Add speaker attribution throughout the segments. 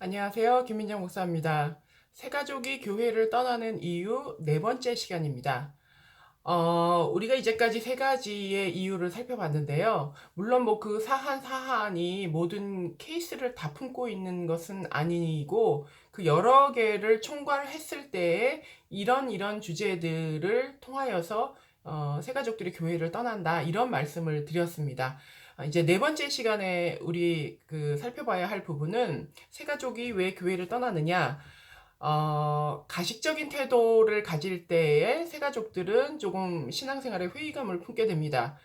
Speaker 1: 안녕하세요. 김민정 목사입니다. 새가족이 교회를 떠나는 이유 네 번째 시간입니다. 우리가 이제까지 세 가지의 이유를 살펴봤는데요. 물론 뭐 그 사안이 모든 케이스를 다 품고 있는 것은 아니고 그 여러 개를 총괄했을 때에 이런 주제들을 통하여서 새가족들이 교회를 떠난다 이런 말씀을 드렸습니다. 이제 네 번째 시간에 우리 살펴봐야 할 부분은 새가족이 왜 교회를 떠나느냐. 가식적인 태도를 가질 때에 새가족들은 조금 신앙생활에 회의감을 품게 됩니다.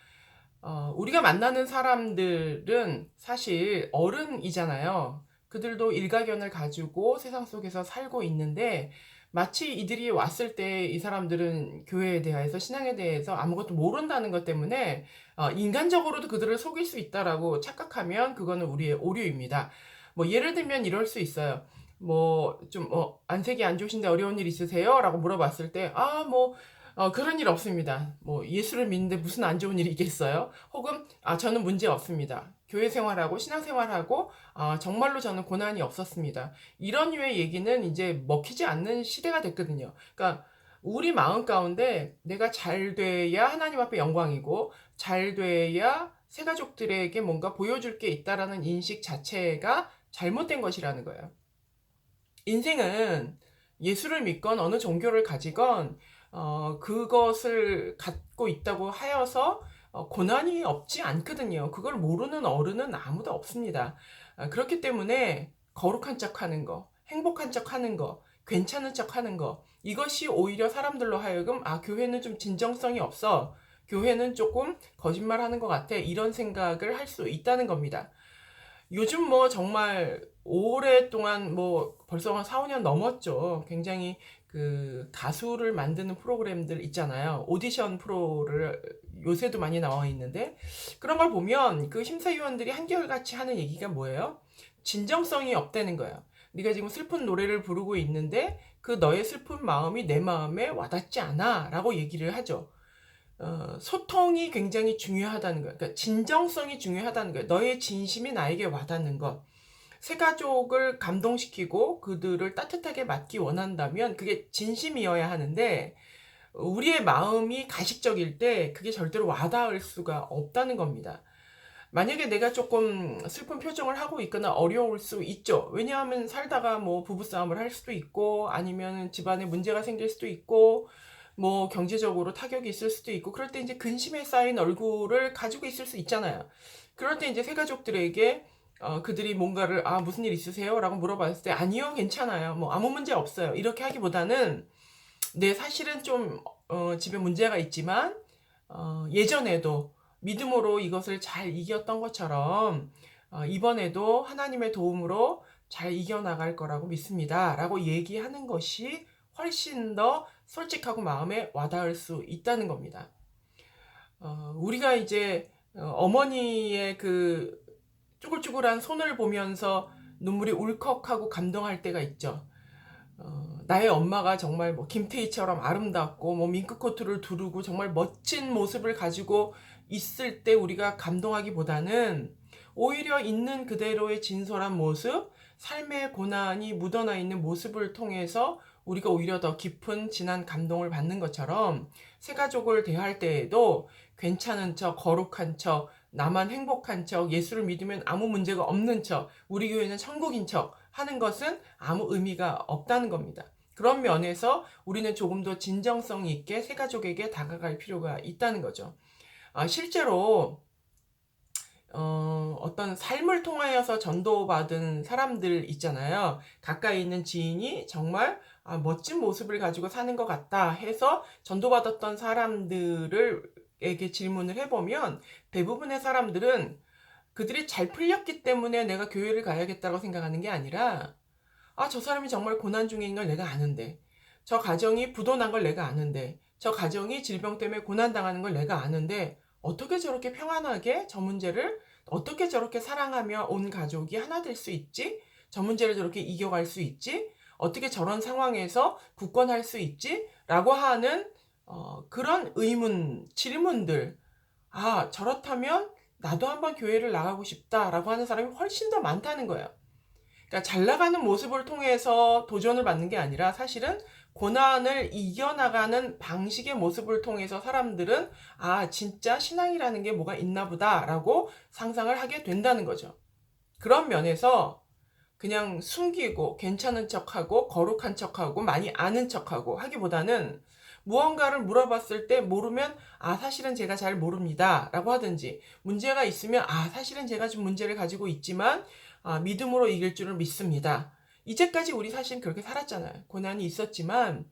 Speaker 1: 우리가 만나는 사람들은 사실 어른이잖아요. 그들도 일가견을 가지고 세상 속에서 살고 있는데 마치 이들이 왔을 때 이 사람들은 교회에 대해서 신앙에 대해서 아무것도 모른다는 것 때문에 인간적으로도 그들을 속일 수 있다라고 착각하면 그거는 우리의 오류입니다. 뭐 예를 들면 이럴 수 있어요. 뭐 좀 안색이 안 좋으신데 어려운 일 있으세요? 라고 물어봤을 때 그런 일 없습니다. 뭐 예수를 믿는데 무슨 안 좋은 일이 있겠어요? 혹은 저는 문제 없습니다. 교회 생활하고 신앙 생활하고 정말로 저는 고난이 없었습니다. 이런 류의 얘기는 이제 먹히지 않는 시대가 됐거든요. 그러니까 우리 마음 가운데 내가 잘 돼야 하나님 앞에 영광이고 잘 돼야 새 가족들에게 뭔가 보여줄 게 있다라는 인식 자체가 잘못된 것이라는 거예요. 인생은 예수를 믿건 어느 종교를 가지건 그것을 갖고 있다고 하여서 고난이 없지 않거든요. 그걸 모르는 어른은 아무도 없습니다. 그렇기 때문에 거룩한 척 하는 거, 행복한 척 하는 거, 괜찮은 척 하는 거, 이것이 오히려 사람들로 하여금 교회는 좀 진정성이 없어. 교회는 조금 거짓말 하는 것 같아. 이런 생각을 할 수 있다는 겁니다. 요즘 뭐 정말 오랫동안 뭐 벌써 한 4, 5년 넘었죠. 굉장히 그 가수를 만드는 프로그램들 있잖아요. 오디션 프로를 요새도 많이 나와 있는데 그런 걸 보면 그 심사위원들이 한결같이 하는 얘기가 뭐예요? 진정성이 없다는 거예요. 네가 지금 슬픈 노래를 부르고 있는데 그 너의 슬픈 마음이 내 마음에 와닿지 않아 라고 얘기를 하죠. 소통이 굉장히 중요하다는 거예요. 그러니까 진정성이 중요하다는 거예요. 너의 진심이 나에게 와닿는 것. 새 가족을 감동시키고 그들을 따뜻하게 맞기 원한다면 그게 진심이어야 하는데 우리의 마음이 가식적일 때 그게 절대로 와닿을 수가 없다는 겁니다. 만약에 내가 조금 슬픈 표정을 하고 있거나 어려울 수 있죠. 왜냐하면 살다가 뭐 부부싸움을 할 수도 있고 아니면 집안에 문제가 생길 수도 있고 뭐 경제적으로 타격이 있을 수도 있고 그럴 때 이제 근심에 쌓인 얼굴을 가지고 있을 수 있잖아요. 그럴 때 이제 새 가족들에게 그들이 뭔가를 무슨 일 있으세요? 라고 물어봤을 때 아니요 괜찮아요 뭐 아무 문제 없어요 이렇게 하기보다는 네 사실은 좀 집에 문제가 있지만 예전에도 믿음으로 이것을 잘 이겼던 것처럼 이번에도 하나님의 도움으로 잘 이겨나갈 거라고 믿습니다. 라고 얘기하는 것이 훨씬 더 솔직하고 마음에 와닿을 수 있다는 겁니다. 우리가 이제 어머니의 그 쭈글쭈글한 손을 보면서 눈물이 울컥하고 감동할 때가 있죠. 나의 엄마가 정말 뭐 김태희처럼 아름답고 뭐 밍크코트를 두르고 정말 멋진 모습을 가지고 있을 때 우리가 감동하기보다는 오히려 있는 그대로의 진솔한 모습, 삶의 고난이 묻어나 있는 모습을 통해서 우리가 오히려 더 깊은 진한 감동을 받는 것처럼 새 가족을 대할 때에도 괜찮은 척, 거룩한 척, 나만 행복한 척, 예수를 믿으면 아무 문제가 없는 척, 우리 교회는 천국인 척 하는 것은 아무 의미가 없다는 겁니다. 그런 면에서 우리는 조금 더 진정성 있게 새 가족에게 다가갈 필요가 있다는 거죠. 실제로 어떤 삶을 통하여서 전도받은 사람들 있잖아요. 가까이 있는 지인이 정말 멋진 모습을 가지고 사는 것 같다 해서 전도받았던 사람들에게 질문을 해보면 대부분의 사람들은 그들이 잘 풀렸기 때문에 내가 교회를 가야겠다고 생각하는 게 아니라 저 사람이 정말 고난 중인 걸 내가 아는데 저 가정이 부도난 걸 내가 아는데 저 가정이 질병 때문에 고난당하는 걸 내가 아는데 어떻게 저렇게 평안하게 저 문제를 어떻게 저렇게 사랑하며 온 가족이 하나 될 수 있지? 저 문제를 저렇게 이겨갈 수 있지? 어떻게 저런 상황에서 굳건할 수 있지? 라고 하는 그런 의문, 질문들. 저렇다면 나도 한번 교회를 나가고 싶다라고 하는 사람이 훨씬 더 많다는 거예요. 그러니까 잘 나가는 모습을 통해서 도전을 받는 게 아니라 사실은 고난을 이겨나가는 방식의 모습을 통해서 사람들은 아, 진짜 신앙이라는 게 뭐가 있나 보다라고 상상을 하게 된다는 거죠. 그런 면에서 그냥 숨기고 괜찮은 척하고 거룩한 척하고 많이 아는 척하고 하기보다는 무언가를 물어봤을 때 모르면 아, 사실은 제가 잘 모릅니다 라고 하든지, 문제가 있으면 아, 사실은 제가 좀 문제를 가지고 있지만 믿음으로 이길 줄을 믿습니다. 이제까지 우리 사실 그렇게 살았잖아요. 고난이 있었지만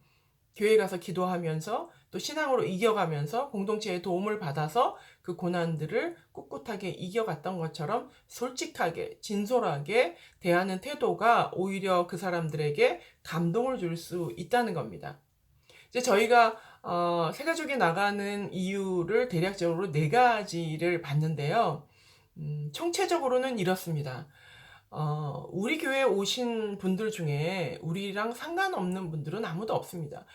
Speaker 1: 교회 가서 기도하면서 또 신앙으로 이겨가면서 공동체의 도움을 받아서 그 고난들을 꿋꿋하게 이겨갔던 것처럼 솔직하게 진솔하게 대하는 태도가 오히려 그 사람들에게 감동을 줄 수 있다는 겁니다. 이제 저희가 새가족이 나가는 이유를 대략적으로 4가지를 봤는데요. 총체적으로는 이렇습니다. 우리 교회에 오신 분들 중에 우리랑 상관없는 분들은 아무도 없습니다.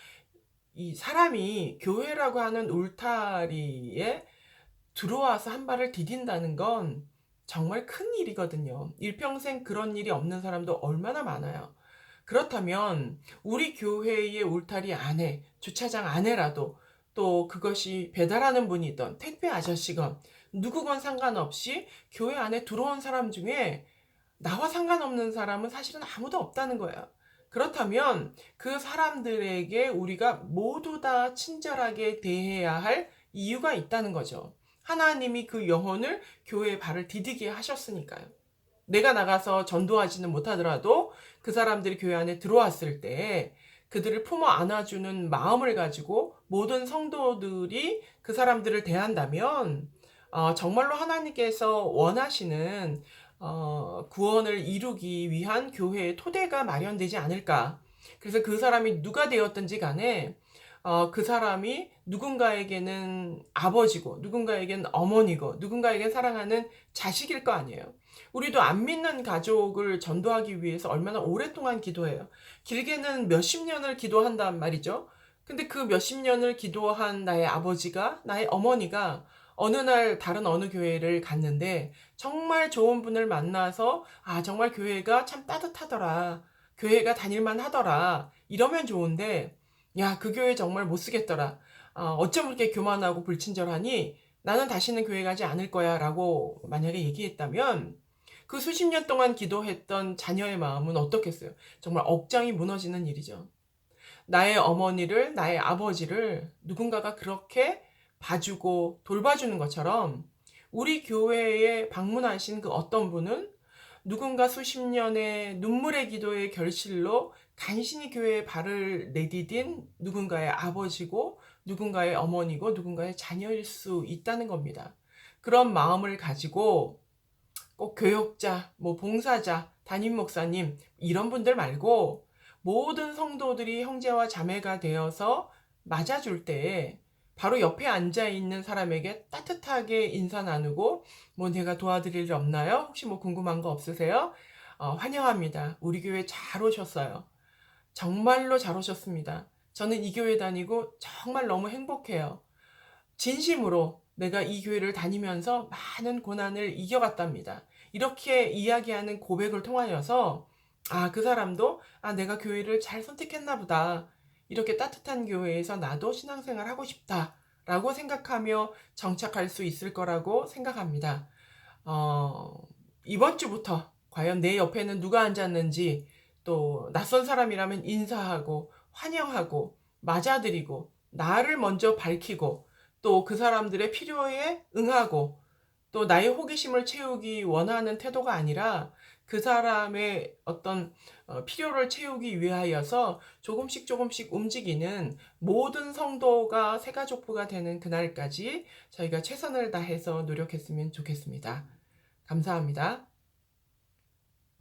Speaker 1: 이 사람이 교회라고 하는 울타리에 들어와서 한 발을 디딘다는 건 정말 큰 일이거든요. 일평생 그런 일이 없는 사람도 얼마나 많아요. 그렇다면 우리 교회의 울타리 안에, 주차장 안에라도, 또 그것이 배달하는 분이든 택배 아저씨건 누구건 상관없이 교회 안에 들어온 사람 중에 나와 상관없는 사람은 사실은 아무도 없다는 거예요. 그렇다면 그 사람들에게 우리가 모두 다 친절하게 대해야 할 이유가 있다는 거죠. 하나님이 그 영혼을 교회에 발을 디디게 하셨으니까요. 내가 나가서 전도하지는 못하더라도 그 사람들이 교회 안에 들어왔을 때 그들을 품어 안아주는 마음을 가지고 모든 성도들이 그 사람들을 대한다면 정말로 하나님께서 원하시는 구원을 이루기 위한 교회의 토대가 마련되지 않을까. 그래서 그 사람이 누가 되었든지 간에 그 사람이 누군가에게는 아버지고 누군가에게는 어머니고 누군가에게 사랑하는 자식일 거 아니에요. 우리도 안 믿는 가족을 전도하기 위해서 얼마나 오랫동안 기도해요. 길게는 몇십 년을 기도한단 말이죠. 근데 그 몇십 년을 기도한 나의 아버지가, 나의 어머니가 어느 날 다른 어느 교회를 갔는데 정말 좋은 분을 만나서 아, 정말 교회가 참 따뜻하더라, 교회가 다닐만 하더라, 이러면 좋은데 야, 그 교회 정말 못 쓰겠더라, 어쩜 그렇게 교만하고 불친절하니 나는 다시는 교회 가지 않을 거야 라고 만약에 얘기했다면 그 수십 년 동안 기도했던 자녀의 마음은 어떻겠어요? 정말 억장이 무너지는 일이죠. 나의 어머니를, 나의 아버지를 누군가가 그렇게 봐주고 돌봐주는 것처럼 우리 교회에 방문하신 그 어떤 분은 누군가 수십 년의 눈물의 기도의 결실로 간신히 교회에 발을 내디딘 누군가의 아버지고 누군가의 어머니고 누군가의 자녀일 수 있다는 겁니다. 그런 마음을 가지고 꼭 교역자, 뭐 봉사자, 담임 목사님 이런 분들 말고 모든 성도들이 형제와 자매가 되어서 맞아줄 때 바로 옆에 앉아 있는 사람에게 따뜻하게 인사 나누고 뭐 내가 도와드릴 일 없나요? 혹시 뭐 궁금한 거 없으세요? 환영합니다. 우리 교회 잘 오셨어요. 정말로 잘 오셨습니다. 저는 이 교회 다니고 정말 너무 행복해요. 진심으로 내가 이 교회를 다니면서 많은 고난을 이겨갔답니다. 이렇게 이야기하는 고백을 통하여서 그 사람도 내가 교회를 잘 선택했나 보다. 이렇게 따뜻한 교회에서 나도 신앙생활 하고 싶다. 라고 생각하며 정착할 수 있을 거라고 생각합니다. 이번 주부터 과연 내 옆에는 누가 앉았는지, 또 낯선 사람이라면 인사하고 환영하고 맞아들이고 나를 먼저 밝히고 또 그 사람들의 필요에 응하고 또 나의 호기심을 채우기 원하는 태도가 아니라 그 사람의 어떤 필요를 채우기 위하여서 조금씩 조금씩 움직이는 모든 성도가 새가족부가 되는 그날까지 저희가 최선을 다해서 노력했으면 좋겠습니다. 감사합니다.